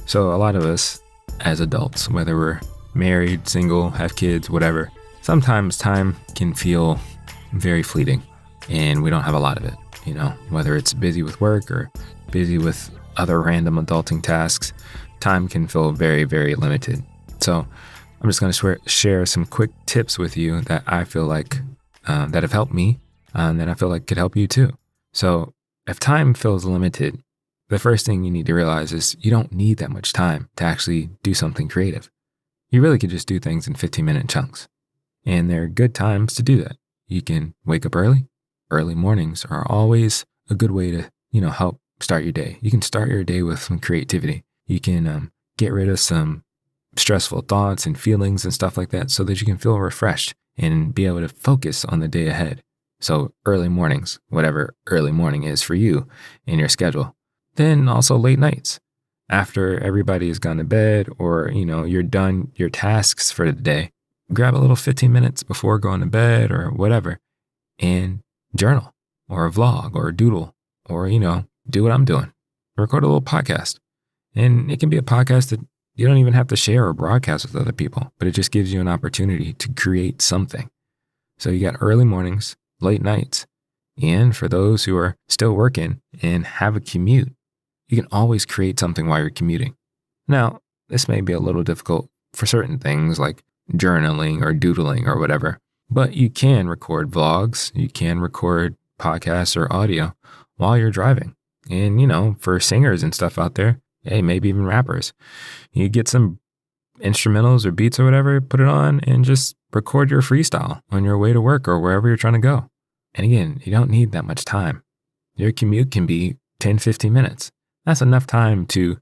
So a lot of us as adults, whether we're married, single, have kids, whatever, sometimes time can feel very fleeting and we don't have a lot of it, whether it's busy with work or busy with other random adulting tasks, time can feel very, very limited. So I'm just going to share some quick tips with you that I feel like that have helped me and that I feel like could help you too. So if time feels limited, the first thing you need to realize is you don't need that much time to actually do something creative. You really could just do things in 15-minute chunks. And there are good times to do that. You can wake up early. Early mornings are always a good way to, help start your day. You can start your day with some creativity. You can get rid of some stressful thoughts and feelings and stuff like that so that you can feel refreshed and be able to focus on the day ahead. So early mornings, whatever early morning is for you in your schedule. Then also late nights after everybody has gone to bed or, you're done your tasks for the day, grab a little 15 minutes before going to bed or whatever and journal or a vlog or a doodle or, do what I'm doing. Record a little podcast. And it can be a podcast that you don't even have to share or broadcast with other people, but it just gives you an opportunity to create something. So you got early mornings, late nights. And for those who are still working and have a commute, you can always create something while you're commuting. Now, this may be a little difficult for certain things like journaling or doodling or whatever, but you can record vlogs, you can record podcasts or audio while you're driving. And, for singers and stuff out there, hey, maybe even rappers, you get some instrumentals or beats or whatever, put it on and just record your freestyle on your way to work or wherever you're trying to go. And again, you don't need that much time. Your commute can be 10, 15 minutes. That's enough time to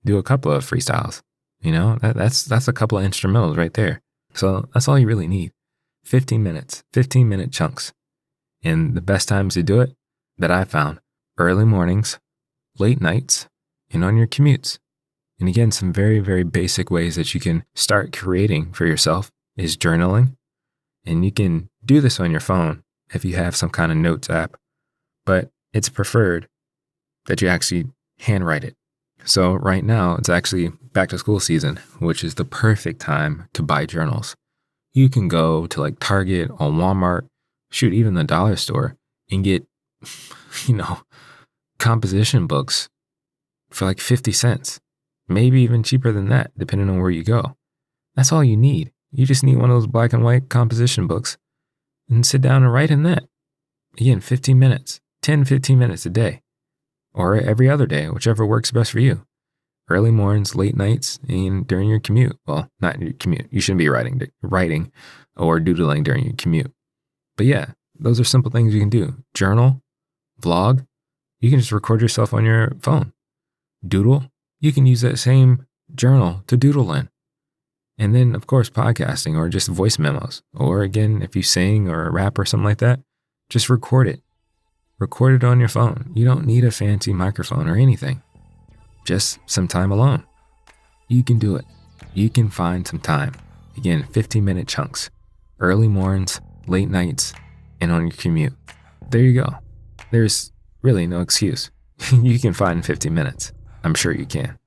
do a couple of freestyles. That's a couple of instrumentals right there. So that's all you really need. 15 minutes, 15-minute chunks. And the best times to do it that I found, early mornings, late nights, and on your commutes. And again, some very, very basic ways that you can start creating for yourself is journaling. And you can do this on your phone if you have some kind of notes app, but it's preferred that you actually handwrite it. So right now, it's actually back to school season, which is the perfect time to buy journals. You can go to like Target or Walmart, even the dollar store, and get, composition books for like 50 cents, maybe even cheaper than that, depending on where you go. That's all you need. You just need one of those black and white composition books and sit down and write in that. Again, 15 minutes, 10, 15 minutes a day, or every other day, whichever works best for you. Early mornings, late nights, and during your commute. Well, not your commute. You shouldn't be writing or doodling during your commute. But yeah, those are simple things you can do. Journal, vlog. You can just record yourself on your phone. Doodle. You can use that same journal to doodle in. And then, of course, podcasting or just voice memos. Or again, if you sing or rap or something like that, just record it. Record it on your phone. You don't need a fancy microphone or anything. Just some time alone. You can do it. You can find some time. Again, 15-minute chunks. Early mornings, late nights, and on your commute. There you go. There's really no excuse. You can find 15 minutes. I'm sure you can.